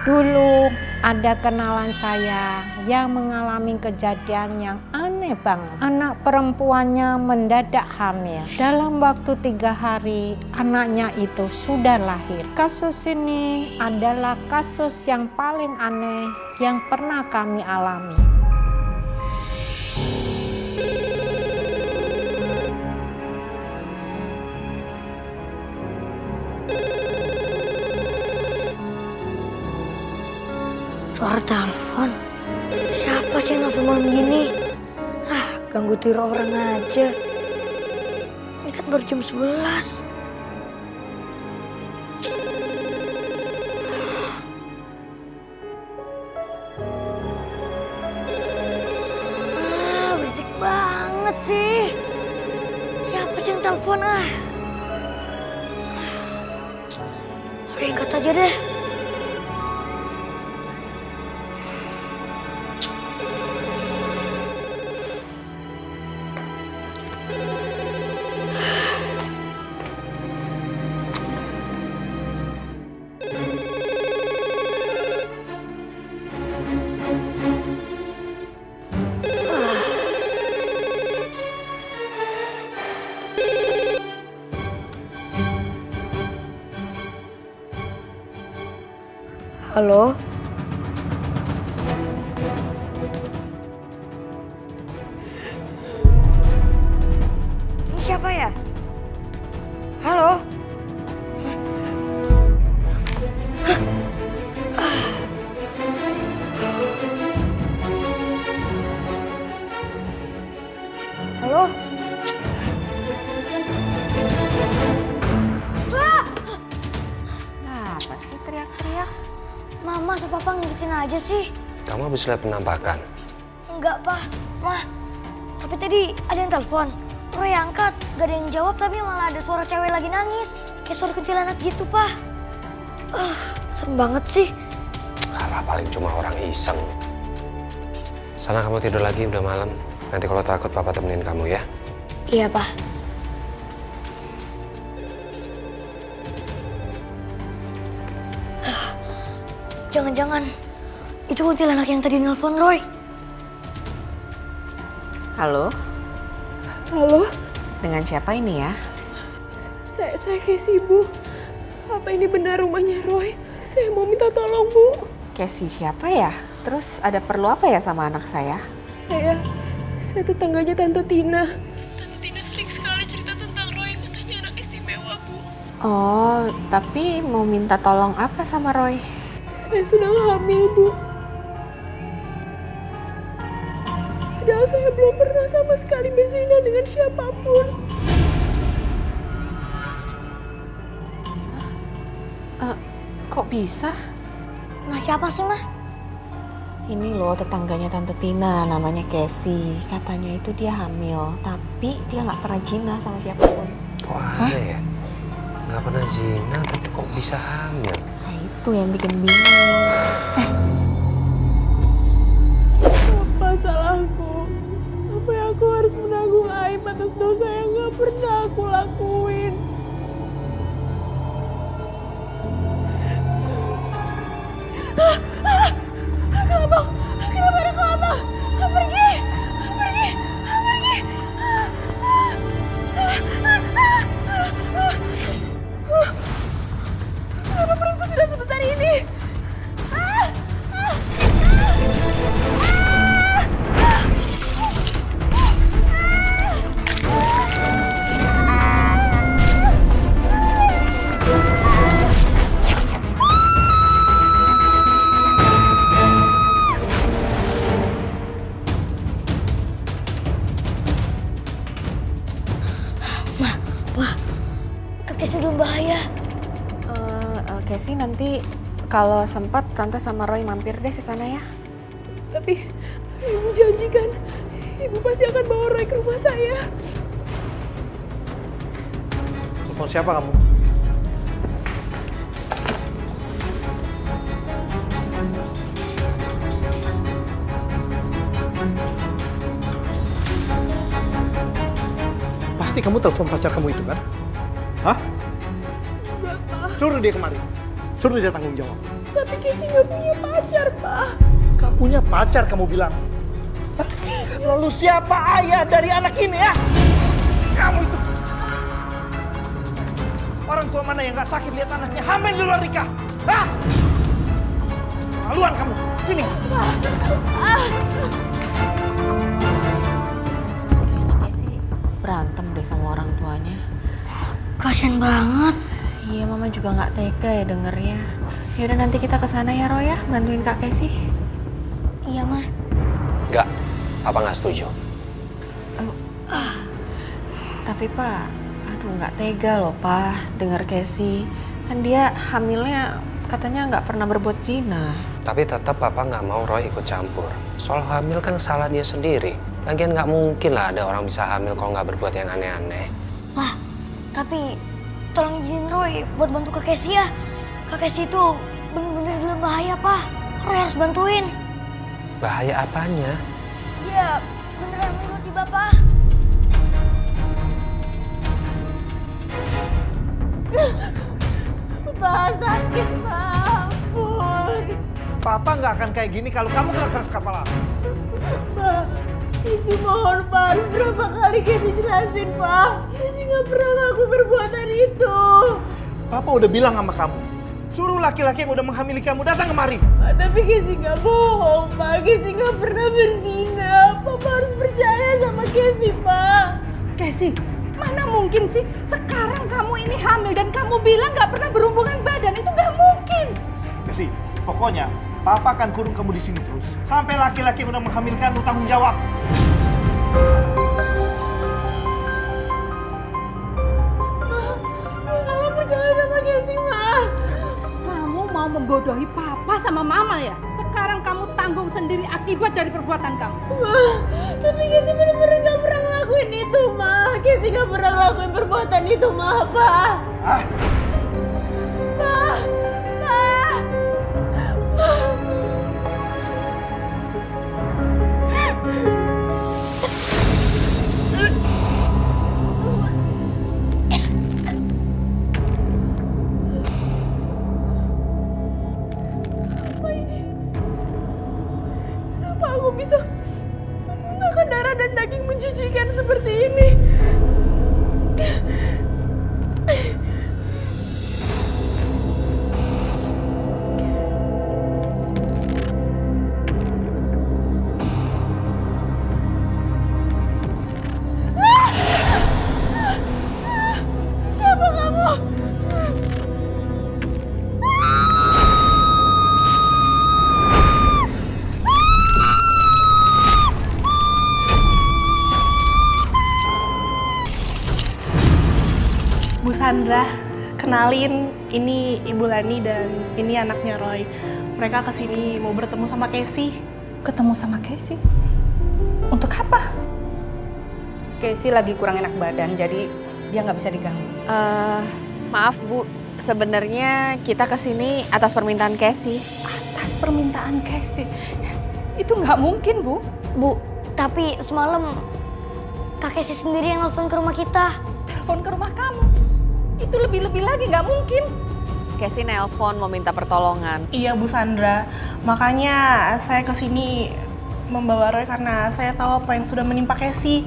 Dulu ada kenalan saya yang mengalami kejadian yang aneh banget. Anak perempuannya mendadak hamil. Dalam waktu 3 hari anaknya itu sudah lahir. Kasus ini adalah kasus yang paling aneh yang pernah kami alami. Suara telepon. Siapa sih yang nelfon malam gini? Ganggu tidur orang aja. Ini kan baru jam 11. Berisik banget sih. Siapa sih yang telepon Angkat aja deh. Halo? Ini siapa ya? Halo? Halo? Apa sih teriak-teriak? Mama sama Papa ngikutin aja sih. Kamu habis lihat penampakan? Enggak, Pak. Mah, tapi tadi ada yang telepon. Roy angkat, gak ada yang jawab tapi malah ada suara cewek lagi nangis. Kayak suara kuntilanak gitu, Pak. Serem banget sih. Alah, paling cuma orang iseng. Sana kamu tidur lagi, udah malam. Nanti kalau takut Papa temenin kamu ya. Iya, Pak. Jangan-jangan itu kuntilanak yang tadi nelpon Roy. Halo, Halo, dengan siapa ini ya? saya Casey, Bu. Apa ini benar rumahnya Roy? Saya mau minta tolong, Bu. Casey siapa ya? Terus ada perlu apa ya sama anak saya? Saya tetangganya Tante Tina. Tante Tina sering sekali cerita tentang Roy, katanya anak istimewa, Bu. Oh, tapi mau minta tolong apa sama Roy? Saya sedang hamil, Bu. Padahal saya belum pernah sama sekali berzina dengan siapapun. Kok bisa? Nah, siapa sih, Mah? Ini loh tetangganya Tante Tina, namanya Casey. Katanya itu dia hamil, tapi dia nggak pernah zina sama siapapun. Kok aneh ya? Nggak pernah zina, tapi kok bisa hamil? Nah itu yang bikin bingung. Apa salahku? Sampai aku harus menanggung aib atas dosa yang gak pernah aku lakuin. Kelabang! Kenapa ada kelabang? Pergi! Pergi! Pergi! Kenapa perutku sudah sebesar ini? Casey dalam bahaya. Casey nanti kalau sempat Tante sama Roy mampir deh ke sana ya. Tapi Ibu janjikan, Ibu pasti akan bawa Roy ke rumah saya. Telepon siapa kamu? Pasti kamu telepon pacar kamu itu kan? Hah? Suruh dia kemari. Suruh dia tanggung jawab. Tapi Casey nggak punya pacar, Pak. Gak punya pacar kamu bilang. Hah? Lalu siapa ayah dari anak ini ya? Kamu itu. Orang tua mana yang gak sakit lihat anaknya hamil di luar nikah? Hah? Maluan kamu. Sini. Casey berantem deh sama orang tuanya. Kasian banget. Iya, Mama juga nggak tega ya dengernya. Yaudah nanti kita ke sana ya, Roy ya, bantuin Kak Casey. Iya, Ma. Enggak, papa nggak setuju. Tapi Pak, aduh nggak tega loh Pak denger Casey. Kan dia hamilnya katanya nggak pernah berbuat zina. Tapi tetap papa nggak mau Roy ikut campur. Soal hamil kan salah dia sendiri. Lagian nggak mungkin lah ada orang bisa hamil kalau nggak berbuat yang aneh-aneh. Wah, tapi tolong izinin Roy buat bantu Kak Casey ya. Kak Casey itu bener-bener dalam bahaya, Pak. Roy harus bantuin. Bahaya apanya? Dia beneran menuruti Bapak. Pak, sakit, Pak. Ampun. Papa nggak akan kayak gini kalau kamu kena keras kepala. Pak, Casey mohon, Pak. Harus berapa kali Casey jelasin, Pak. Casey nggak pernah ngelakuin perbuatan itu. Papa udah bilang sama kamu. Suruh laki-laki yang udah menghamili kamu datang kemari. Pak, tapi Casey nggak bohong, Pak. Casey nggak pernah berzina. Papa harus percaya sama Casey, Pak. Casey, mana mungkin sih sekarang kamu ini hamil dan kamu bilang gak pernah berhubungan badan? Itu gak mungkin. Casey, pokoknya Papa akan kurung kamu di sini terus. Sampai laki-laki yang udah menghamilkan lu tanggung jawab. Mama percaya sama Casey, Ma. Kamu mau membodohi papa sama mama ya? Sekarang kamu tanggung sendiri akibat dari perbuatan kamu. Ma, tapi Casey bener-bener gak pernah ngelakuin itu, Ma. Casey gak pernah ngelakuin perbuatan itu, Ma, Pak. Hah? Pa. Apa ini? Kenapa aku bisa memuntahkan darah dan daging menjijikan seperti ini? Siapa kamu? Bu Sandra, kenalin, ini Ibu Lani dan ini anaknya Roy. Mereka kesini mau bertemu sama Casey. Ketemu sama Casey? Untuk apa? Casey lagi kurang enak badan, jadi dia nggak bisa diganggu. Maaf Bu, sebenarnya kita kesini atas permintaan Casey. Atas permintaan Casey? Itu nggak mungkin, Bu. Bu, tapi semalam Kak Casey sendiri yang nelfon ke rumah kita. Telepon ke rumah kamu. Itu lebih-lebih lagi, nggak mungkin. Casey nelpon mau minta pertolongan. Iya Bu Sandra, makanya saya kesini membawa Roy karena saya tahu apa yang sudah menimpa Casey.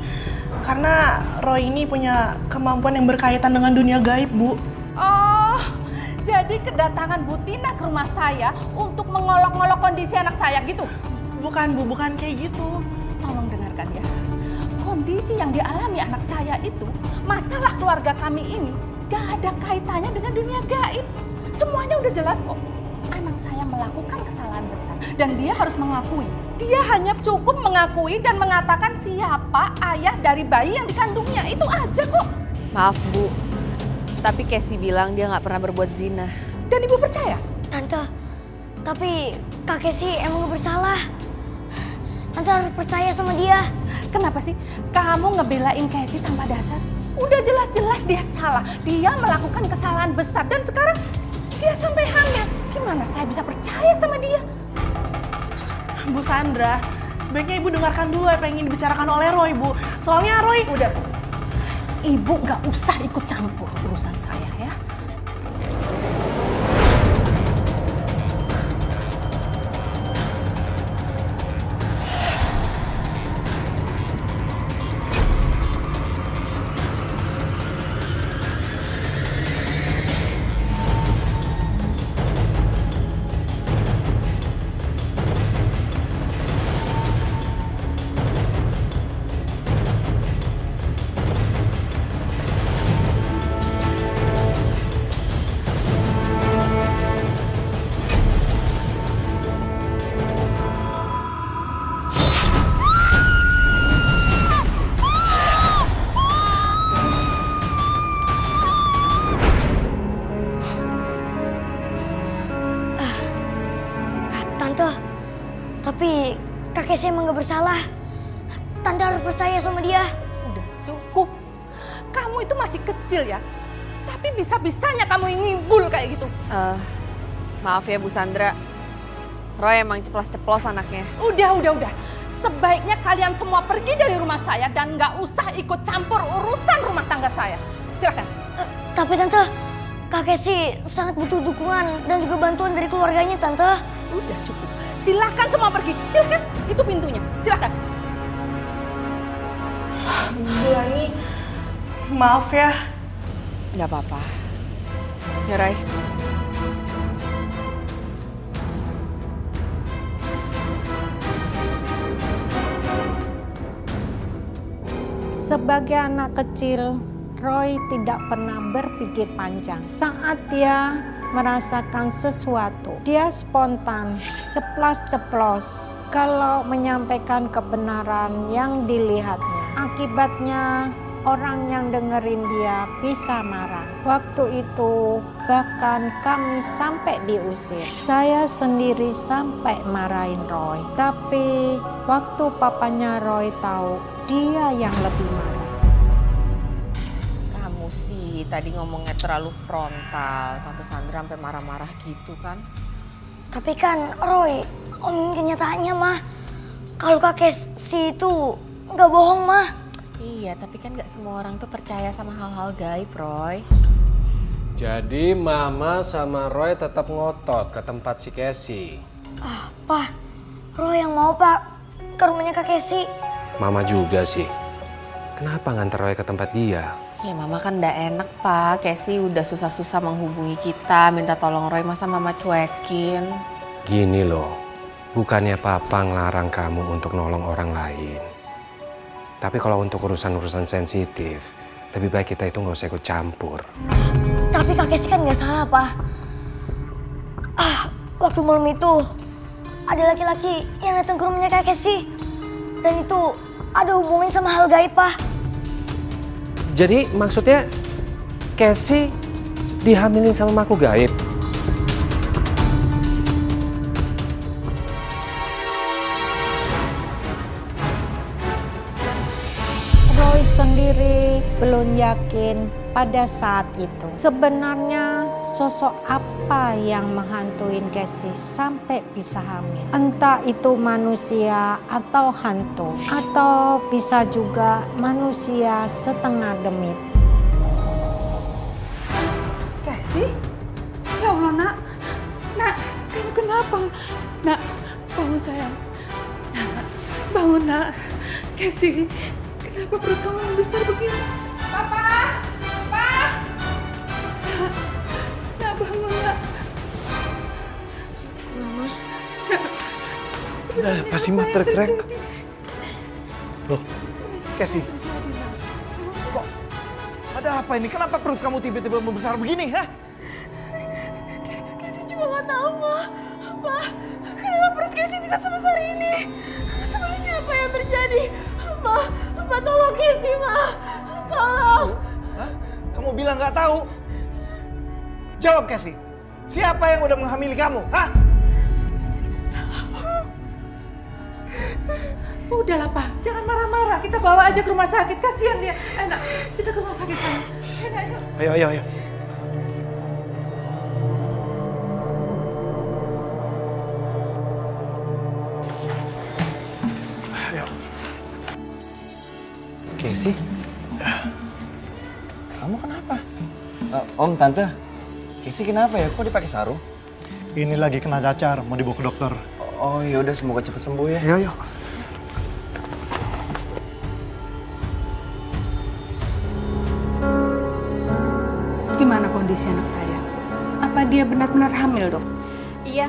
Karena Roy ini punya kemampuan yang berkaitan dengan dunia gaib, Bu. Oh, jadi kedatangan Bu Tina ke rumah saya untuk mengolok-ngolok kondisi anak saya gitu? Bukan Bu, bukan kayak gitu. Tolong dengarkan ya. Kondisi yang dialami anak saya itu, masalah keluarga kami ini gak ada kaitannya dengan dunia gaib. Semuanya udah jelas kok. Anak saya melakukan kesalahan besar dan dia harus mengakui. Dia hanya cukup mengakui dan mengatakan siapa ayah dari bayi yang dikandungnya. Itu aja kok. Maaf Bu, tapi Casey bilang dia nggak pernah berbuat zina. Dan Ibu percaya? Tante, tapi Kak Casey emang gak bersalah. Tante harus percaya sama dia. Kenapa sih kamu ngebelain Casey tanpa dasar? Udah jelas-jelas dia salah. Dia melakukan kesalahan besar dan sekarang dia sampai hamil. Gimana saya bisa percaya sama dia? Bu Sandra, sebaiknya Ibu dengarkan dulu apa yang ingin dibicarakan oleh Roy, Bu. Soalnya Roy... Udah, Ibu nggak usah ikut campur urusan saya ya. Casey emang gak bersalah. Tante harus percaya sama dia. Udah cukup. Kamu itu masih kecil ya. Tapi bisa-bisanya kamu ngimbul kayak gitu. Maaf ya Bu Sandra. Roy emang ceplos-ceplos anaknya. Udah. Sebaiknya kalian semua pergi dari rumah saya dan nggak usah ikut campur urusan rumah tangga saya. Silakan. Tapi Tante, Kak Casey sangat butuh dukungan dan juga bantuan dari keluarganya, Tante. Udah cukup. Silakan semua pergi. Silakan. Itu pintunya. Silakan. Bu Lani, maaf ya. Nggak apa-apa. Ya Roy. Sebagai anak kecil, Roy tidak pernah berpikir panjang. Saat dia merasakan sesuatu, dia spontan, ceplas-ceplos kalau menyampaikan kebenaran yang dilihatnya. Akibatnya, orang yang dengerin dia bisa marah. Waktu itu bahkan kami sampai diusir. Saya sendiri sampai marahin Roy. Tapi waktu papanya Roy tahu, dia yang lebih marah. Kamu sih tadi ngomongnya terlalu frontal. Tante Sandra sampai marah-marah gitu kan. Tapi kan Roy, omongin kenyataannya mah. Kalau Kak Casey itu nggak bohong mah. Iya, tapi kan nggak semua orang tuh percaya sama hal-hal gaib, Roy. Jadi Mama sama Roy tetap ngotot ke tempat si Casey. Pak, Roy yang mau Pak ke rumahnya Kak Casey. Mama juga sih. Kenapa nganter Roy ke tempat dia? Ya Mama kan nggak enak, Pak. Casey udah susah-susah menghubungi kita, minta tolong Roy, masa Mama cuekin? Gini loh, bukannya Papa ngelarang kamu untuk nolong orang lain. Tapi kalau untuk urusan-urusan sensitif, lebih baik kita itu nggak usah ikut campur. Tapi Kak Casey kan nggak salah Pak. Waktu malam itu ada laki-laki yang datang ke rumahnya Kak Casey. Dan itu ada hubungan sama hal gaib Pak. Jadi maksudnya Casey dihamilin sama makhluk gaib? Roy sendiri belum yakin pada saat itu. Sebenarnya sosok apa yang menghantuin Casey sampai bisa hamil? Entah itu manusia atau hantu, atau bisa juga manusia setengah demit. Casey? Ya Allah, Nak. Nak, kamu kenapa? Nak, bangun sayang. Nak, bangun, Nak. Casey, kenapa perut kamu besar begini? Papa! Papa! Nak, bangun, Nak. Mama. Udah, pasti mah teriak-teriak. Loh, Casey. Kok ada apa ini? Kenapa perut kamu tiba-tiba membesar begini, ha? Casey juga nggak tahu, Ma. Kenapa perut Casey bisa sebesar ini? Sebenarnya apa yang terjadi? Ma, tolong Casey, Ma. Tolong. Hah? Kamu bilang nggak tahu? Jawab, Casey. Siapa yang udah menghamili kamu, ha? Udahlah, Pak. Jangan marah-marah. Kita bawa aja ke rumah sakit. Kasihan dia. Enak, kita ke rumah sakit sana. Enak, ayo. Ayo. Casey, kamu kenapa? Om, Tante, Casey kenapa ya? Kok dipakai sarung? Ini lagi kena cacar, mau dibawa ke dokter. Oh yaudah, semoga cepat sembuh ya. Ayo. Gimana kondisi anak saya? Apa dia benar-benar hamil, Dok? Iya,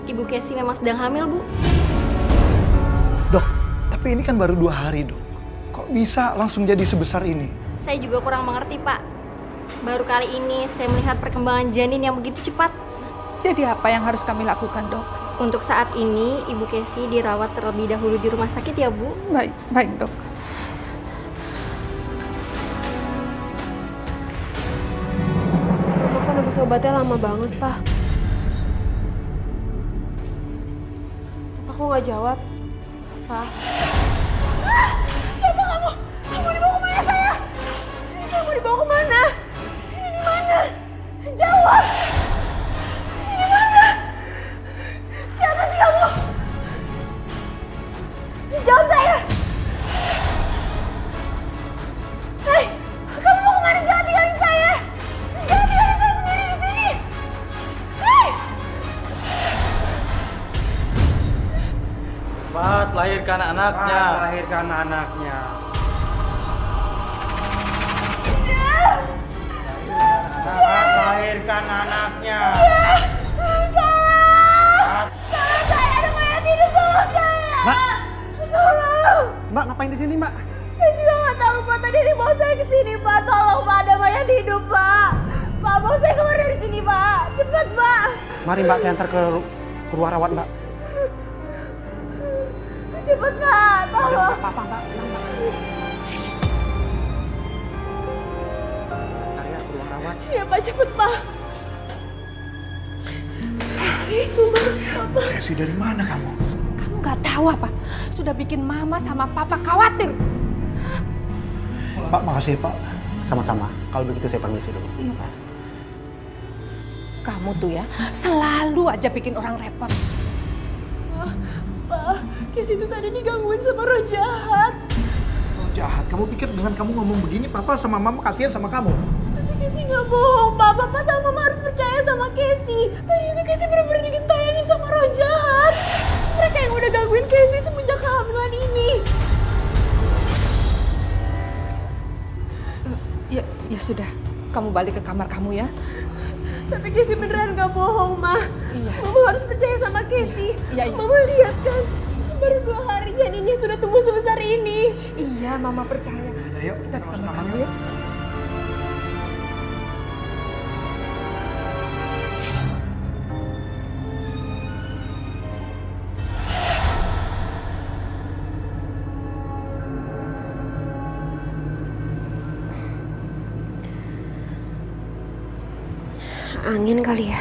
Ibu Casey memang sedang hamil, Bu. Dok, tapi ini kan baru 2 hari, Dok. Kok bisa langsung jadi sebesar ini? Saya juga kurang mengerti, Pak. Baru kali ini saya melihat perkembangan janin yang begitu cepat. Jadi apa yang harus kami lakukan, Dok? Untuk saat ini, Ibu Casey dirawat terlebih dahulu di rumah sakit ya, Bu. Baik, Dok. Bapak nebus obatnya lama banget, Pak. Bapak kok nggak jawab? Pak. Siapa kamu? Kamu dibawa kemana saya? Kamu dibawa kemana? Ini di mana? Jawab! Ini di mana? Siapa sih kamu? Jawab saya! Hei! Kamu mau kemana? Jangan tinggalin saya! Jangan tinggalin saya sendiri di sini! Hei! Cepat lahirkan anaknya. Lahirkan anaknya. Cepat lahirkan anaknya. Tolong saya, ada mayat hidup sama saya! Mbak. Tolong! Mbak ngapain di sini, Mbak? Saya juga nggak tahu Pak, tadi dia bawa saya ke sini Pak. Tolong Pak, ada mayat hidup Pak. Pak, bawa saya keluar dari sini Pak. Cepat Pak. Mari Mbak, saya antar ke ruang rawat, Mbak. Cepat Pak, tolong. Apa, Mbak? Tenang, Mbak. Ntar ya, ke ruang rawat. Iya Pak, cepet Pak. Kesi, dari mana kamu? Kamu nggak tahu apa? Sudah bikin mama sama papa khawatir. Pak, makasih ya, Pak. Sama-sama. Kalau begitu saya permisi dulu. Iya Pak. Kamu tuh ya selalu aja bikin orang repot. Pak, Casey itu tadi digangguin sama roh jahat. Oh, jahat. Kamu pikir dengan kamu ngomong begini, Papa sama Mama kasihan sama kamu? Tapi Casey nggak bohong Pak. Papa sama Mama harus percaya sama Casey. Tadi itu Casey benar-benar digentayangi sama roh jahat. Mereka yang udah gangguin Casey semenjak kehamilan ini. Ya sudah, kamu balik ke kamar kamu ya. Tapi Casey beneran gak bohong, Ma. Iya. Mama harus percaya sama Casey. Iya. Mama lihat kan, baru 2 hari janinnya sudah tumbuh sebesar ini. Iya, Mama percaya. Ayo, Kita ke kamar kamu ya. Angin kali ya.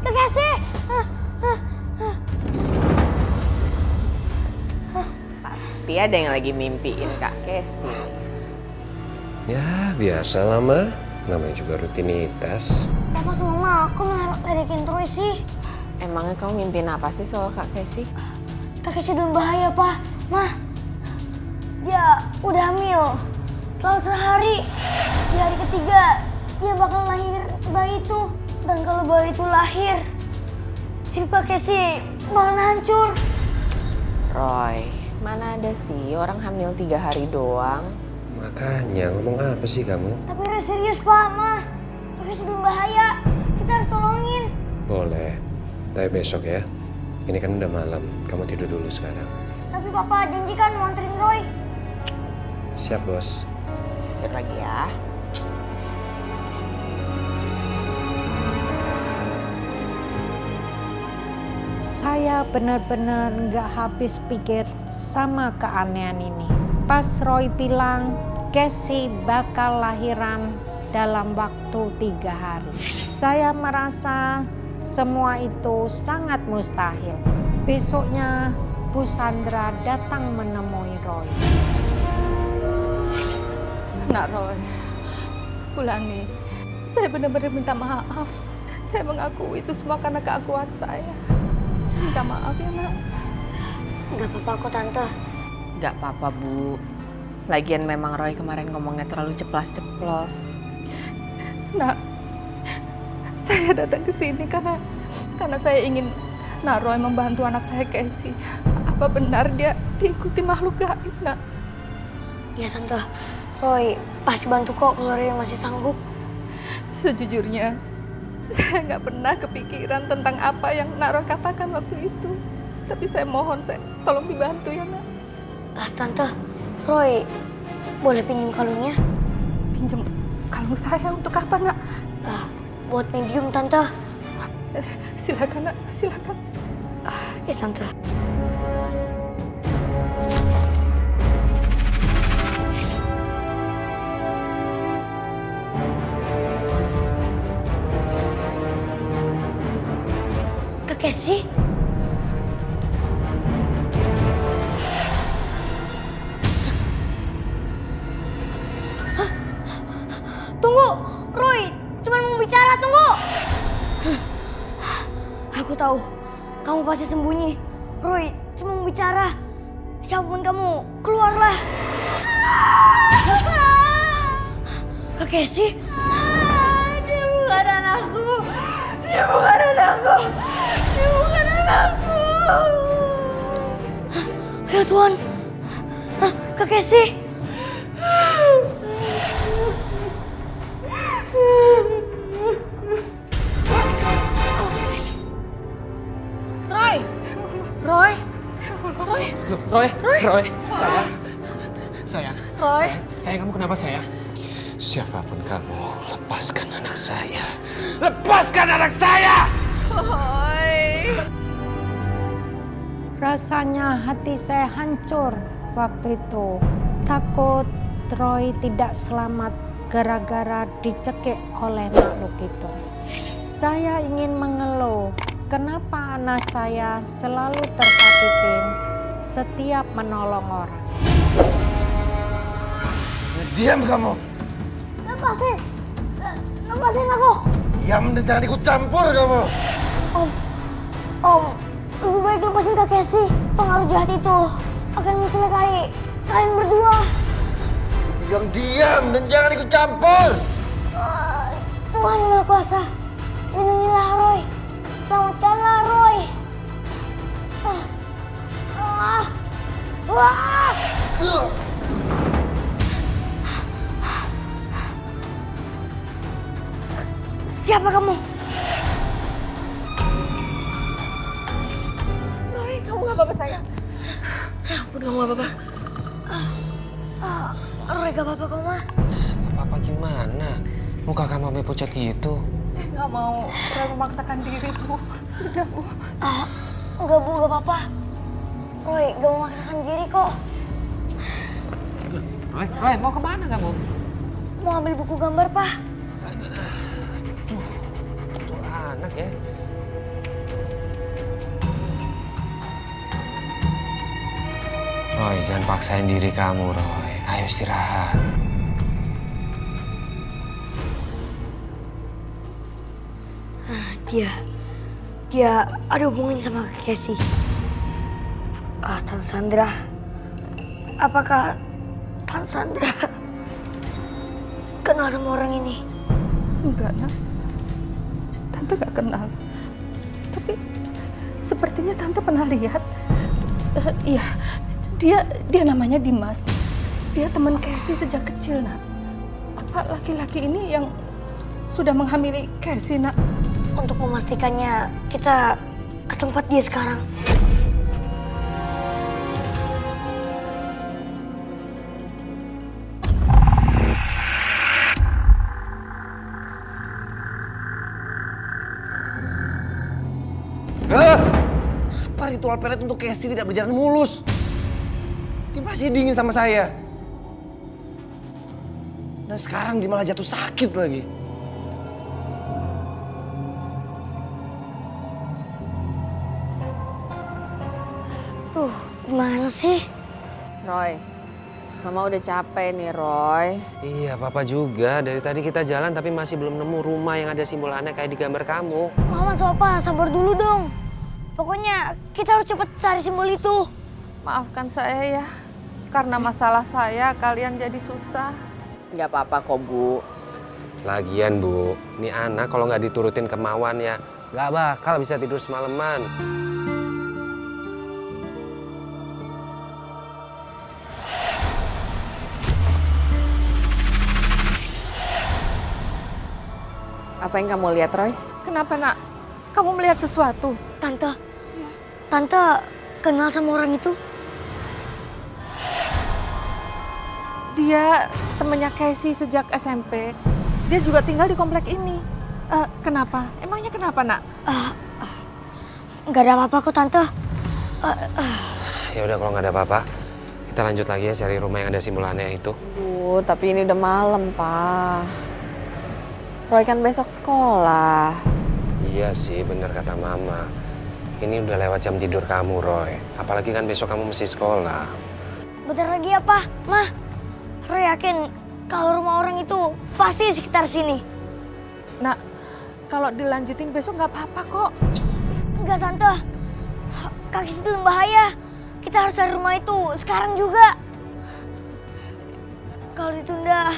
Kak Casey. Pasti ada yang lagi mimpiin Kak Casey. Ya, biasa lah, Ma. Namanya juga rutinitas. Papa sama Mama, aku ngeledekin terus sih. Emangnya kamu mimpiin apa sih soal Kak Casey? Kak Casey dalam bahaya, Pak. Mah, dia udah hamil. Selama sehari. Di hari ketiga, dia bakal lahir bayi itu. Dan kalau bayi itu lahir, hidup Kak Casey bakalan hancur. Roy, mana ada sih orang hamil 3 hari doang? Makanya, ngomong apa sih kamu? Tapi udah serius, Pak, Mah. Kak Casey dalam bahaya. Kita harus tolongin. Boleh. Tapi besok ya. Ini kan udah malam. Kamu tidur dulu sekarang. Tapi Papa janjikan mau anterin Roy. Siap, Bos. Tidur lagi ya. Saya benar-benar nggak habis pikir sama keanehan ini. Pas Roy bilang Casey bakal lahiran dalam waktu 3 hari. Saya merasa semua itu sangat mustahil. Besoknya Bu Sandra datang menemui Roy. Nak Roy, ulangi. Saya benar-benar minta maaf. Saya mengakui itu semua karena keakuan saya. Saya minta maaf ya, Nak. Gak apa-apa kok, Tante. Gak apa-apa, Bu. Lagian memang Roy kemarin ngomongnya terlalu ceplas-ceplos. Nak, saya datang ke sini karena saya ingin Nak Roy membantu anak saya Casey. Apa benar dia diikuti makhluk gaib, Nak? Ya, Tante. Roy pasti bantu kok kalau Roy masih sanggup. Sejujurnya, saya nggak pernah kepikiran tentang apa yang Nak Roy katakan waktu itu. Tapi saya mohon, saya tolong dibantu ya, Nak. Tante, Roy boleh pinjam kalungnya? Pinjam kalung saya untuk apa, Nak? Buat medium, Tante. Silakan, Nak, silakan. Ya, Tante. Casey? Hah? Tunggu, Roy, cuma mau bicara, tunggu. Aku tahu, kamu pasti sembunyi. Roy, cuma mau bicara. Siapapun kamu, keluarlah. Casey? Dia bukan anakku. Dia bukan anakku. Dia bukan anakku. Ya Tuhan. Kak Casey? Roy! Roy! Roy! Roy, sayang, Roy! sayang kamu kenapa sayang? Siapapun kamu, lepaskan anak saya. Lepaskan anak saya! Rasanya hati saya hancur waktu itu. Takut Roy tidak selamat gara-gara dicekik oleh makhluk itu. Saya ingin mengeluh, kenapa anak saya selalu tersakitin setiap menolong orang. Diam kamu. Lepasin aku. Diam dan jangan ikut campur kamu. Om, lebih baik lepasin Kak Casey. Pengaruh jahat itu akan mencelakai kalian berdua. Yang diam dan jangan ikut campur. Tuhan yang Maha Kuasa, lindungilah Roy. Selamatkanlah Roy. Siapa kamu? Roy, kamu gak apa-apa sayang? Ya ampun, kamu gak apa-apa. Roy gak apa-apa kok, Ma. Gak apa-apa gimana? Muka kamu sampai pucat gitu. Nggak mau, Roy memaksakan diri, Bu. Sudah, Bu. Enggak, Bu, gak apa-apa. Roy gak memaksakan diri kok. Roy, mau kemana kamu? Mau ambil buku gambar, Pak. Tuh anak ya. Roy, jangan paksain diri kamu, Roy. Ayo istirahat. Dia ada hubungan sama Casey. Tan Sandra. Apakah Tan Sandra kenal sama orang ini? Enggak, Nak. Tante gak kenal. Tapi sepertinya Tante pernah lihat. Iya, dia namanya Dimas. Dia teman Casey sejak kecil, Nak. Apa laki-laki ini yang sudah menghamili Casey, Nak? Untuk memastikannya, kita ke tempat dia sekarang. Apa ritual pelet untuk Casey tidak berjalan mulus? Dia masih dingin sama saya. Dan sekarang dia malah jatuh sakit lagi. Gimana sih? Roy, Mama udah capek nih, Roy. Iya, Papa juga. Dari tadi kita jalan tapi masih belum nemu rumah yang ada simbol aneh kayak di gambar kamu. Mama sama Papa, sabar dulu dong. Pokoknya kita harus cepat cari simbol itu. Maafkan saya ya. Karena masalah saya, kalian jadi susah. Nggak apa-apa kok, Bu. Lagian, Bu, nih anak kalau nggak diturutin kemauannya, nggak bakal bisa tidur semalaman. Apa yang kamu lihat, Roy? Kenapa, Nak? Kamu melihat sesuatu? Tante kenal sama orang itu? Dia temannya Casey sejak SMP. Dia juga tinggal di komplek ini. Kenapa? Emangnya kenapa, Nak? Nggak ada apa-apa kok, Tante. Ya udah kalau nggak ada apa-apa, kita lanjut lagi ya cari rumah yang ada simbol aneh itu. Bu, tapi ini udah malam, Pak. Roy kan besok sekolah. Iya sih, bener kata Mama. Ini udah lewat jam tidur kamu, Roy. Apalagi kan besok kamu mesti sekolah. Bentar lagi ya, Pak. Mah, Roy yakin kalau rumah orang itu pasti di sekitar sini. Nak, kalau dilanjutin besok nggak apa-apa kok. Enggak, Tante. Kak Kesi dalam bahaya. Kita harus cari rumah itu sekarang juga. Kalau ditunda,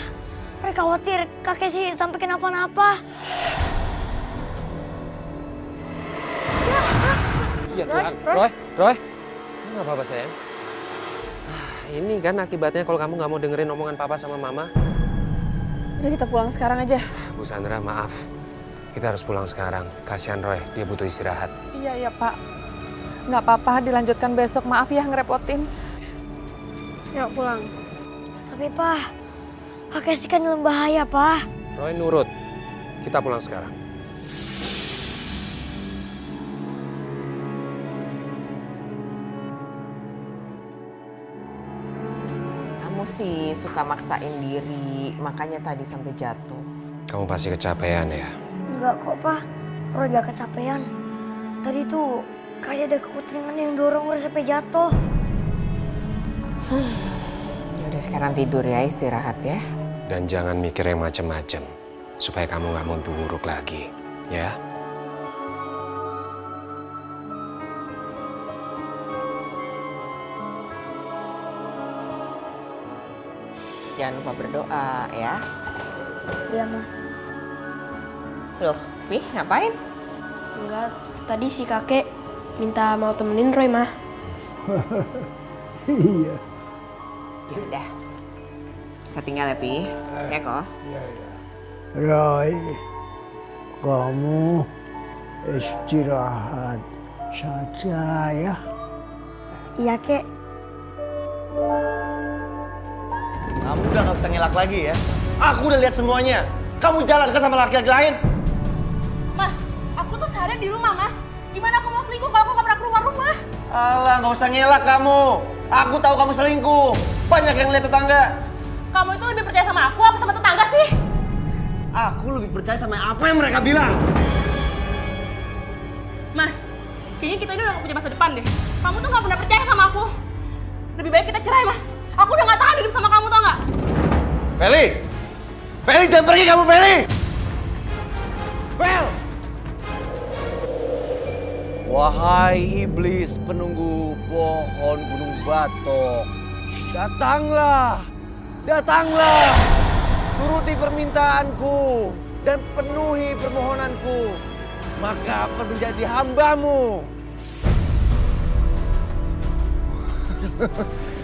Roy khawatir Kak Kesi sampai kenapa-napa. Iya Tuhan. Roy. Ini nggak apa-apa sayang. Ini kan akibatnya kalau kamu nggak mau dengerin omongan papa sama mama. Udah kita pulang sekarang aja. Bu Sandra, maaf. Kita harus pulang sekarang. Kasihan Roy, dia butuh istirahat. Iya Pak. Nggak apa-apa, dilanjutkan besok. Maaf ya ngerepotin. Yuk pulang. Tapi, Pak, Kak Kesi kan dalam bahaya, Pak. Roy nurut. Kita pulang sekarang. Kamu sih suka maksain diri, makanya tadi sampai jatuh. Kamu pasti kecapean ya? Enggak kok, Pak. Roy gak kecapean. Tadi tuh kayak ada kekutringan yang dorong Roy sampai jatuh. Yaudah sekarang tidur ya, istirahat ya. Dan jangan mikir yang macem-macem. Supaya kamu nggak mau buruk lagi. Ya? Jangan lupa berdoa ya. Iya, Ma. Loh, Pi ngapain? Enggak, tadi si kakek minta mau temenin Roy, Mah. Iya. Ya udah. Kita tinggal ya, Pi. Ya kok. Roy, kamu istirahat saja ya. Iya, Kek. Kamu udah gak bisa ngelak lagi ya. Aku udah lihat semuanya. Kamu jalan kan sama laki-laki lain? Mas, aku tuh seharian di rumah, Mas. Gimana aku mau selingkuh kalau aku gak pernah keluar rumah? Alah, gak usah ngelak kamu. Aku tahu kamu selingkuh. Banyak yang lihat tetangga. Kamu itu lebih percaya sama aku apa sama tetangga sih? Aku lebih percaya sama apa yang mereka bilang. Mas, kayaknya kita ini udah gak punya masa depan deh. Kamu tuh gak pernah percaya sama aku. Lebih baik kita cerai, Mas. Aku udah gak tahan hidup sama kamu, tau gak? Feli! Feli, jangan pergi kamu, Feli! Fel! Wahai iblis penunggu pohon gunung batok. Datanglah! Datanglah! Turuti permintaanku dan penuhi permohonanku. Maka akan menjadi hambamu.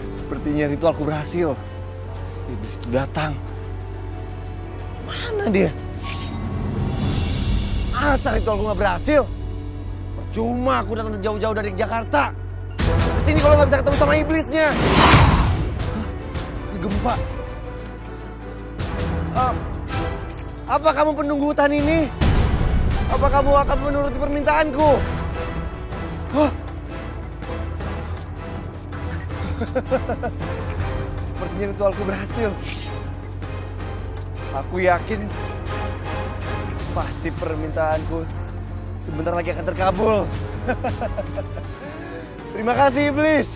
Sepertinya ritualku berhasil. Iblis itu datang. Mana dia? Masa ritualku gak berhasil? Percuma aku datang jauh-jauh dari Jakarta. Kesini kalau gak bisa ketemu sama iblisnya. Gempa. Apa kamu penunggu hutan ini? Apa kamu akan menuruti permintaanku? Hah? Sepertinya ritualku berhasil. Aku yakin pasti permintaanku sebentar lagi akan terkabul. Terima kasih iblis.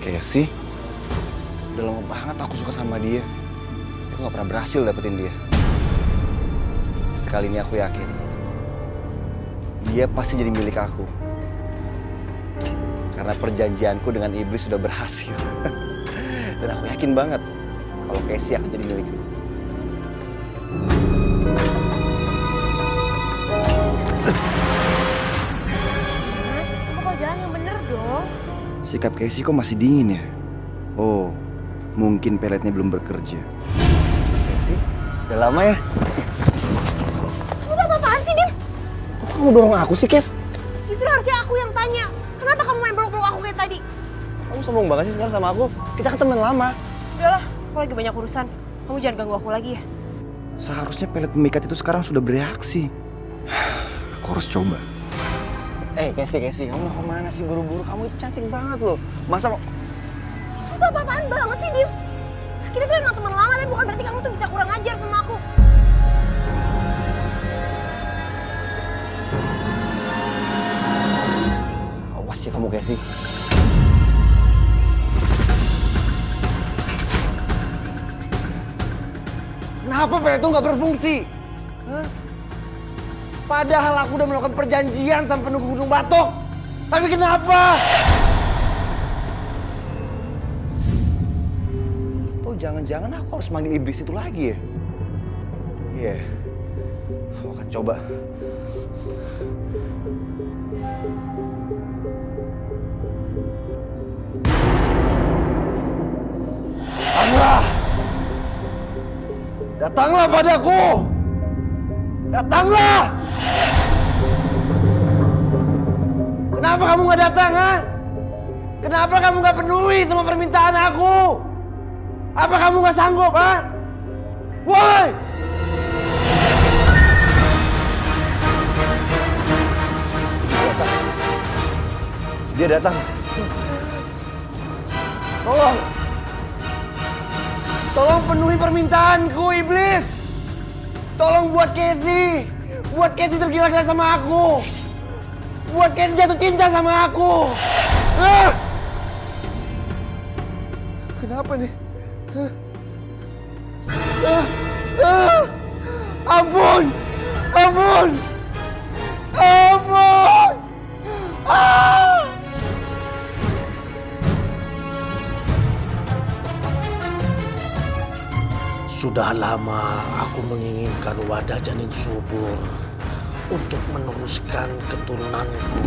Casey, udah lama banget aku suka sama dia. Aku gak pernah berhasil dapetin dia. Kali ini aku yakin dia pasti jadi milik aku. Karena perjanjianku dengan iblis sudah berhasil. Dan aku yakin banget kalau Casey akan jadi milikku. Mas, kamu kok jalan yang bener dong? Sikap Casey kok masih dingin ya? Oh, mungkin peletnya belum bekerja. Casey, udah lama ya? Kamu tuh apa-apaan sih, Dim? Kok kamu dorong aku sih, Kes? Justru harusnya aku yang tanya. Kenapa kamu main peluk-peluk aku kayak tadi? Kamu sombong banget sih sekarang sama aku. Kita kan teman lama. Udahlah, aku lagi banyak urusan. Kamu jangan ganggu aku lagi ya. Seharusnya pelet pemikat itu sekarang sudah bereaksi. Aku harus coba. Casey, kamu mau kemana sih buru-buru? Kamu itu cantik banget loh. Masa mau... Kamu tuh apa-apaan banget sih, Dim? Kita tuh emang teman lama, tapi bukan berarti kamu tuh bisa kurang ajar sama aku. Awas ya kamu, Casey. Kenapa pelet itu nggak berfungsi? Hah? Padahal aku udah melakukan perjanjian sama penunggu Gunung Batok. Tapi kenapa? Tuh jangan-jangan aku harus manggil iblis itu lagi ya? Iya, aku akan coba. Datanglah! Datanglah padaku! Datanglah! Kenapa kamu gak datang, ha? Kenapa kamu gak penuhi sama permintaan aku? Apa kamu gak sanggup, ha? Woi! Dia datang. Tolong! Tolong penuhi permintaanku, iblis! Tolong buat Casey! Buat Casey tergila-gila sama aku! Buat Casey jatuh cinta sama aku! Kenapa nih? Ampun! Ampun! Ampun! Sudah lama aku menginginkan wadah janin subur untuk meneruskan keturunanku.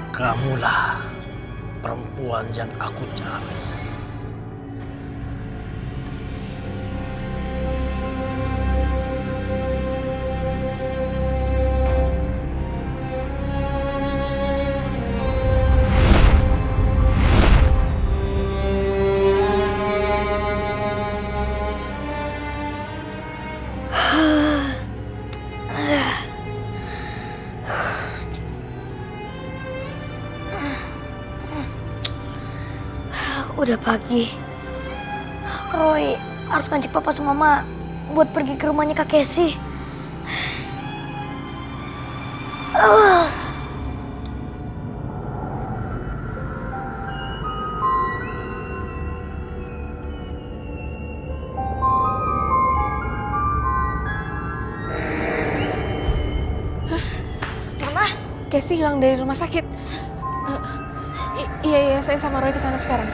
Kamulah perempuan yang aku cari. Udah pagi. Roy harus ngajak papa sama mama buat pergi ke rumahnya Kak Casey. Mama, Casey hilang dari rumah sakit. Iya, saya sama Roy kesana sekarang.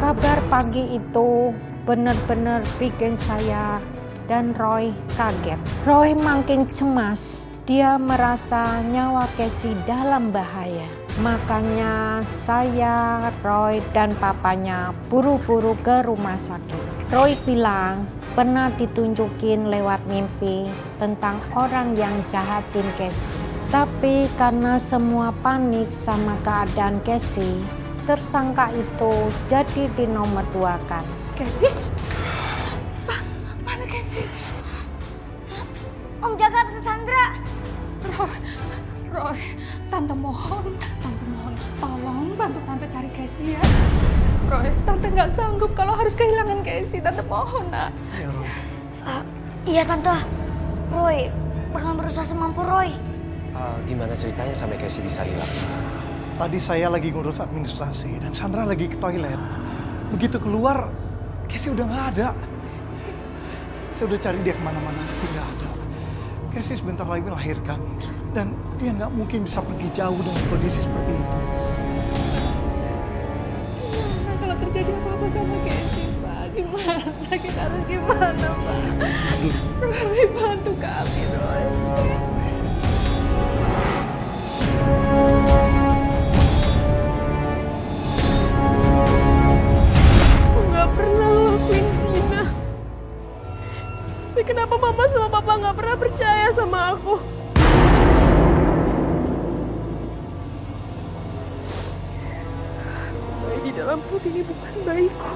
Kabar pagi itu benar-benar bikin saya dan Roy kaget. Roy makin cemas. Dia merasa nyawa Casey dalam bahaya. Makanya saya, Roy, dan papanya buru-buru ke rumah sakit. Roy bilang pernah ditunjukin lewat mimpi tentang orang yang jahatin Casey. Tapi karena semua panik sama keadaan Casey, tersangka itu jadi dinomor 2-kan. Casey? Mana Casey? Om jaga Tante Sandra. Roy, Tante mohon, tolong bantu Tante cari Casey ya. Roy, Tante nggak sanggup kalau harus kehilangan Casey. Tante mohon, nak. Iya Tante, Roy bakal berusaha semampu Roy. Gimana ceritanya sampai Casey bisa hilang? Tadi saya lagi ngurus administrasi dan Sandra lagi ke toilet. Begitu keluar, Casey udah nggak ada. Saya udah cari dia kemana-mana, tapi nggak ada. Casey sebentar lagi melahirkan dan dia nggak mungkin bisa pergi jauh dengan kondisi seperti itu. Gimana kalau terjadi apa-apa sama Casey, Pak? Gimana? Kita harus gimana, Pak? Roy, bantu kami, Roy. Tapi kenapa mama sama papa nggak pernah percaya sama aku? Bayi di dalam perut ini bukan bayiku.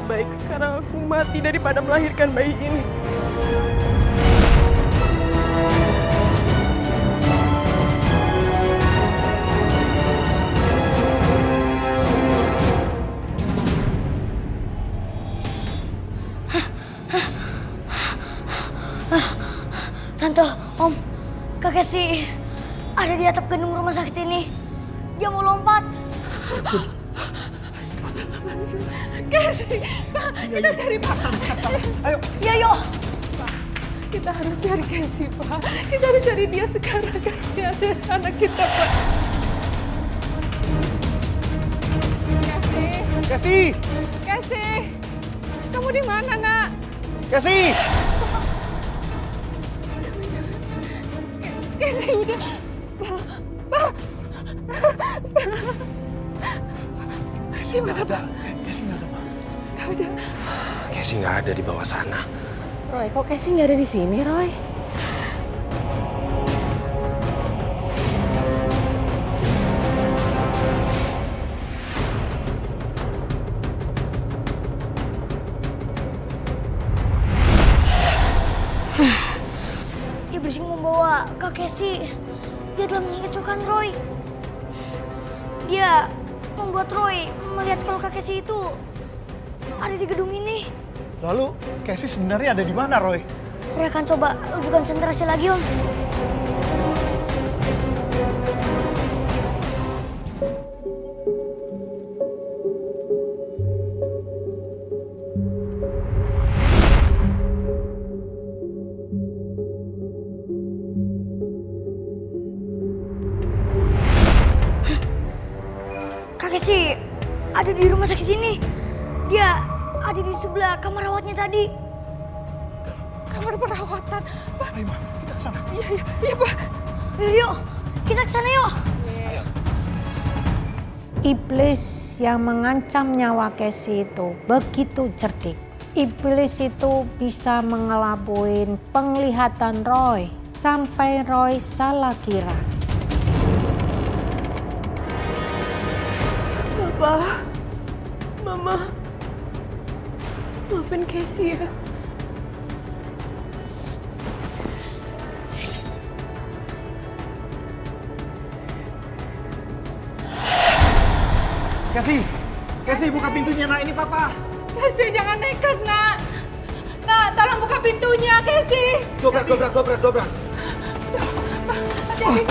Bayi baik sekarang aku mati daripada melahirkan bayi ini. Tante, Om, kakek sih ada di atap gedung rumah sakit ini. Dia mau lompat. Casey, Pak, kita cari Pak. Ayo. Iya, yuk. Pak, kita harus cari Casey, Pak. Kita harus cari dia sekarang. Kasihan anak kita, Pak. Casey! Casey, kamu di mana, Nak? Casey! Casey udah. Pak. Casey nggak ada. Casey nggak ada, Pak. Nggak ada. Casey nggak ada di bawah sana. Roy, kok Casey nggak ada di sini, Roy? Iblis membawa Kak Casey. Dia telah menyingkirkan Roy. Dia membuat Roy melihat kalau Kak Casey itu ada di gedung ini. Lalu, Casey sebenarnya ada di mana, Roy? Roy akan coba lebih konsentrasi lagi, Om. Kak Casey ada di rumah sakit ini. Dia ada di sebelah kamar rawatnya tadi. Kamar perawatan. Pak. Ayo, Ma, kita ke sana. Iya, Pak. Yuk, kita ke sana yuk. Iblis yang mengancam nyawa Casey itu begitu cerdik. Iblis itu bisa mengelabuin penglihatan Roy sampai Roy salah kira. Papa, Mama, maafin Casey ya. Casey buka pintunya, Nak, ini Papa. Casey, jangan nekat, Nak. Nak, tolong buka pintunya, Casey. Dobrak. Hati-hati.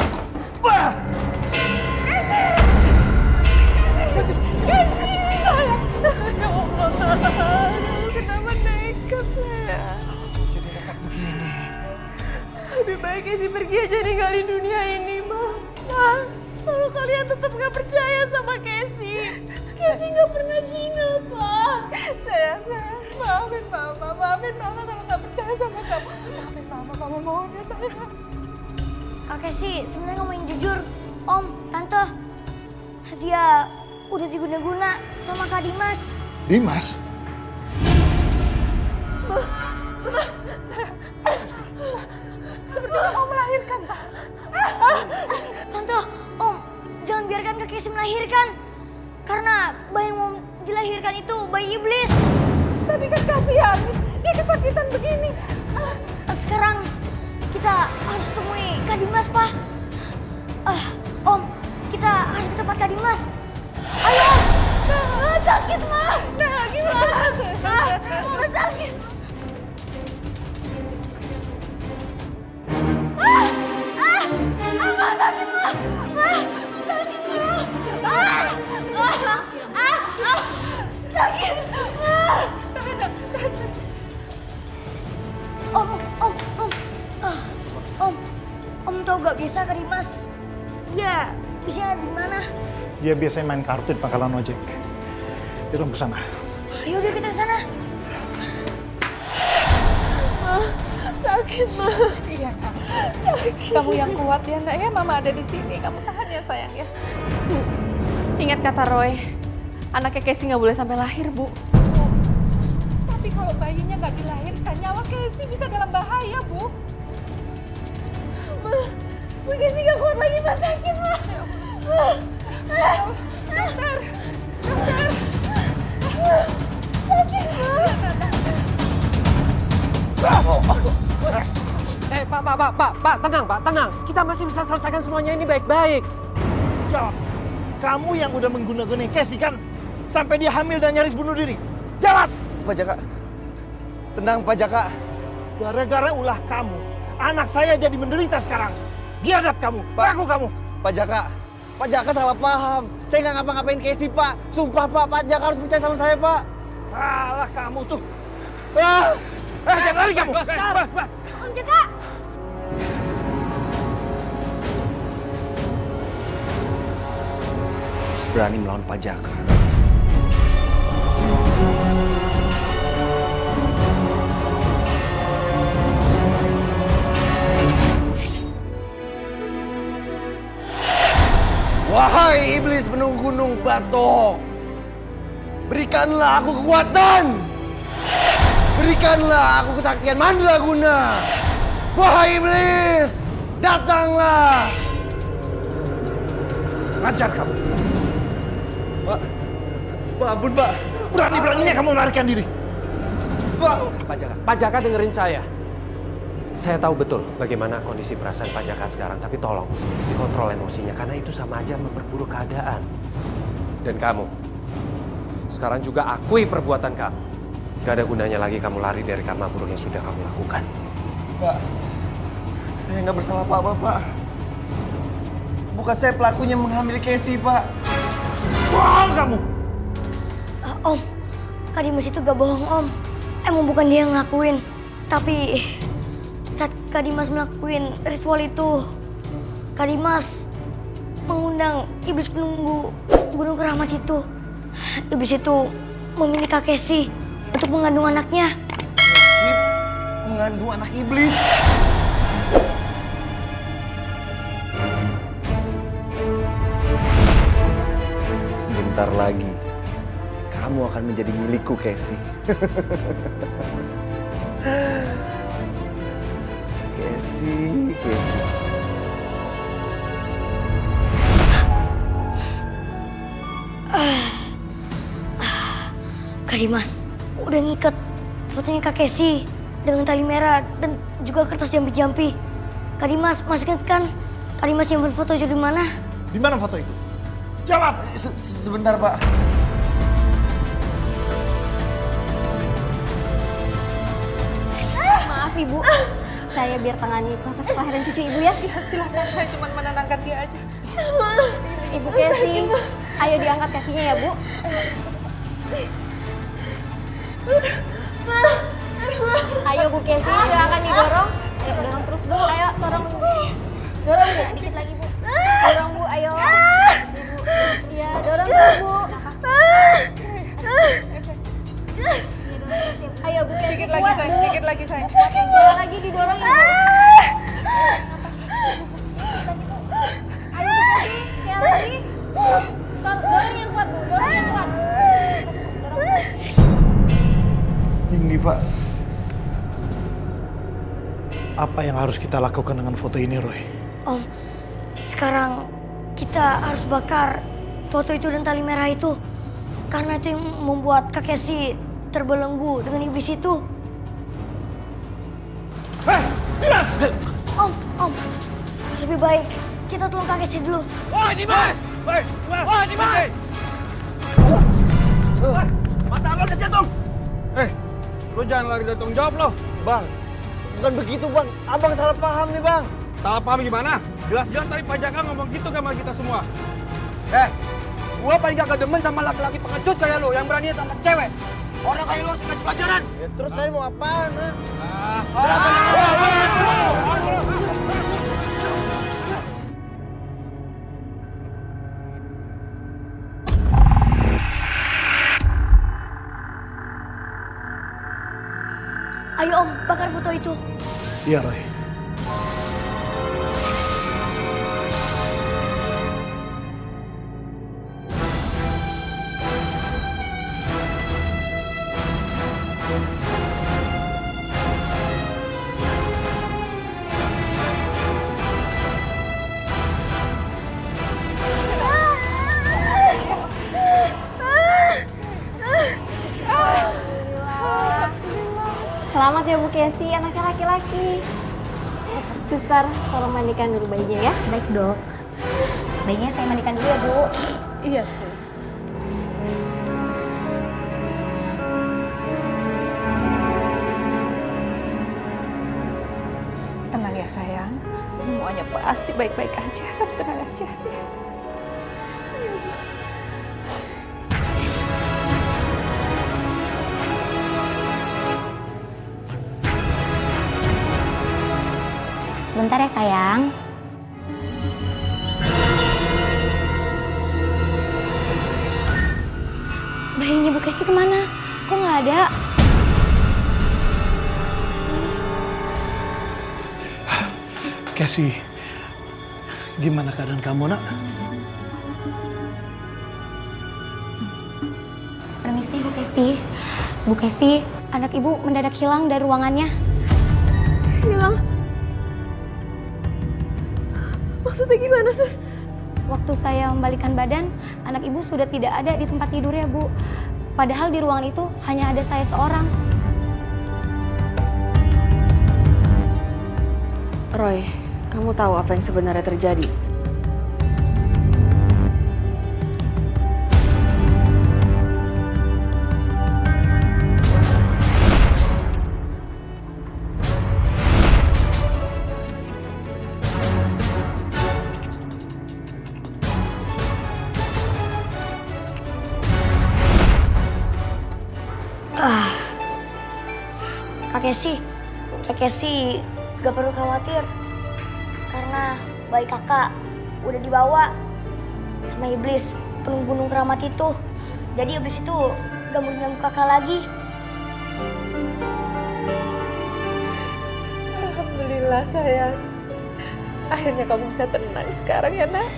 Casey, tolong. Ya Allah, kenapa nekat saya? Jadi dekat begini. Lebih baik Casey pergi aja ninggalin dunia ini, Ma. Kalau kalian tetap gak percaya sama Casey, Casey gak pernah zina, Pak. Sayang, maafin Mama kalau nggak percaya sama kamu. Maafin Mama mohon ya, sayang. Kak Casey sebenarnya ngomongin jujur. Om, Tante, dia udah diguna-guna sama Kak Dimas. Dimas? Seperti mau melahirkan, Pak. Tante, Om, jangan biarkan Kak Casey melahirkan. Karena bayi yang mau dilahirkan itu bayi iblis. Tapi kan kasihan, dia kesakitan begini. Sekarang kita harus temui Kak Dimas, Pak. Om, kita harus ke tempat Kak Dimas. Ayo! Sakit, Ma. Nah, gimana? Mama sakit. Ma sakit, Ma. Sakit, Ma. Sakit. Om tau gak biasa Kak Dimas? Dia bisa di mana? Dia biasanya main kartu di pangkalan ojek. Kita ke sana. Ayo deh kita ke sana. Sakit, Ma. Iya, Nak. Kamu yang kuat ya, Nak ya. Mama ada di sini. Kamu tahan ya, sayang ya. Ingat kata Roy, anaknya Casey nggak boleh sampai lahir, Bu. Tapi kalau bayinya nggak dilahirkan, nyawa Casey bisa dalam bahaya, Bu. Ma Casey gak kuat lagi, Ma. Sakit, Ma. Dokter. Sakit, Ma. Pak, tenang. Kita masih bisa selesaikan semuanya ini baik-baik. Jawab. Kamu yang udah mengguna-gunain Casey kan? Sampai dia hamil dan nyaris bunuh diri. Jawab! Pak Jaka, tenang Pak Jaka. Gara-gara ulah kamu, anak saya jadi menderita sekarang. Biadab kamu, aku kamu. Pak Jaka salah paham. Saya nggak ngapa-ngapain Casey, Pak. Sumpah, Pak Jaka harus percaya sama saya, Pak. Alah kamu tuh. Jangan lari kamu. Om Jaka! Harus berani melawan Pak Jaka. Wahai iblis gunung Batok, berikanlah aku kekuatan, berikanlah aku kesaktian Mandraguna. Wahai iblis, datanglah. Ngajar kamu. Pak ampun Pak. Berani-beraninya kamu melarikan diri. Pak Jaka dengerin saya. Saya tahu betul bagaimana kondisi perasaan Pak Jaka sekarang, tapi tolong dikontrol emosinya karena itu sama aja memperburuk keadaan. Dan kamu, sekarang juga akui perbuatan kamu. Gak ada gunanya lagi kamu lari dari karma buruk yang sudah kamu lakukan. Pak, saya nggak bersalah apa-apa, Pak. Bukan saya pelakunya menghamili Casey, Pak. Bohong kamu! Om, Kak Dimas itu gak bohong, Om. Emang bukan dia yang ngelakuin. Tapi saat Kak Dimas melakuin ritual itu, Kak Dimas mengundang iblis penunggu Gunung Keramat itu. Iblis itu memilih Kak Casey untuk mengandung anaknya. Casey mengandung anak iblis. Sebentar lagi, kamu akan menjadi milikku, Casey. Casey. Kak Dimas udah ngikat fotonya Kak Casey dengan tali merah dan juga kertas jampi-jampi. Kak Dimas masih ingat kan? Kak Dimas nyimpen foto itu di mana? Di mana foto itu? Jawab! Sebentar, Pak. Maaf Ibu, saya biar tangani proses kelahiran cucu Ibu ya. Iya silakan, saya cuma menenangkan dia aja. Ibu Casey, ayo diangkat kakinya ya Bu. Ayo Bu Casey, silahkan didorong. Ayo dorong terus Bu, ayo dorong Bu. Dorong Bu, dikit lagi Bu. Dorong Bu, ayo. Iya, dorong terus Bu. Ayo Bu Casey, Dikit lagi sayang, dikit lagi sayang. Sekali lagi didorong ya Bu. Ayo Bu Casey, sekali lagi. Dorong yang kuat Bu, dorong yang kuat. Ini, Pak. Apa yang harus kita lakukan dengan foto ini, Roy? Om, sekarang kita harus bakar foto itu dan tali merah itu. Karena itu yang membuat Kak Casey terbelenggu dengan iblis itu. Dimas! Om, lebih baik kita tolong Kak Casey dulu. Woi, Dimas! Woi, Dimas! Mata lo kejantung! Lo jangan lari dari tanggung jawab lo. Bang, bukan begitu, Bang. Abang salah paham nih, Bang. Salah paham gimana? Jelas-jelas tadi Pak Jaka ngomong gitu sama kita semua. Gua paling gak demen sama laki-laki pengecut kayak lo yang berani sama cewek. Orang kayak lo harus dikasih pelajaran. Ya, terus kalian mau apaan, ha? Ayo Om, bakar foto itu. Iya, Roy. Selamat ya Bu Casey, anaknya laki-laki. Suster, tolong mandikan dulu bayinya ya. Baik dok. Bayinya saya mandikan dulu ya Bu. Iya, Sus. Tenang ya sayang, semuanya pasti baik-baik aja. Tenang aja. Sebentar ya sayang. Bayinya Bu Casey kemana? Kok nggak ada? Casey, gimana keadaan kamu, nak? Permisi Bu Casey. Bu Casey, anak ibu mendadak hilang dari ruangannya. Hilang? Maksudnya gimana, Sus? Waktu saya membalikan badan, anak ibu sudah tidak ada di tempat tidurnya, Bu. Padahal di ruangan itu hanya ada saya seorang. Roy, kamu tahu apa yang sebenarnya terjadi? Kak Casey gak perlu khawatir karena bayi kakak udah dibawa sama iblis penunggu gunung keramat itu. Jadi iblis itu gak mau mengganggu kakak lagi. Alhamdulillah sayang. Akhirnya kamu bisa tenang sekarang ya nak.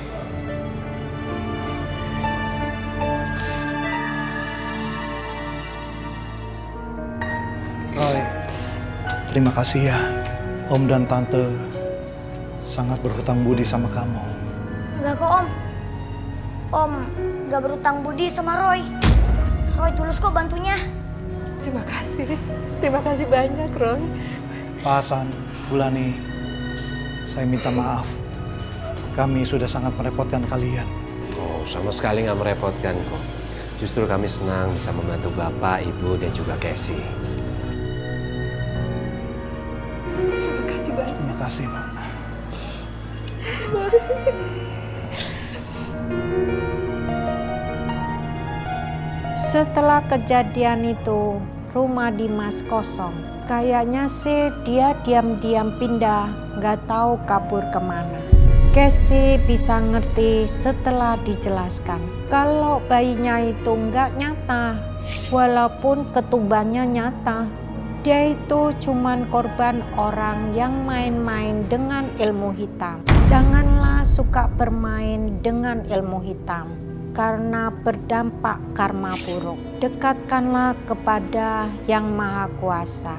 Roy, terima kasih ya. Om dan Tante sangat berhutang budi sama kamu. Enggak kok Om. Om gak berutang budi sama Roy. Roy tulus kok bantunya. Terima kasih. Terima kasih banyak Roy. Pak Hasan, Bulani, saya minta maaf. Kami sudah sangat merepotkan kalian. Oh, sama sekali nggak merepotkan kok. Justru kami senang bisa membantu Bapak, Ibu, dan juga Casey. Terima kasih banyak. Terima kasih, Pak. Setelah kejadian itu, rumah Dimas kosong. Kayaknya sih dia diam-diam pindah, nggak tahu kabur kemana. Casey bisa ngerti setelah dijelaskan kalau bayinya itu nggak nyata, walaupun ketubannya nyata. Dia itu cuman korban orang yang main-main dengan ilmu hitam. Janganlah suka bermain dengan ilmu hitam, karena berdampak karma buruk. Dekatkanlah kepada Yang Maha Kuasa.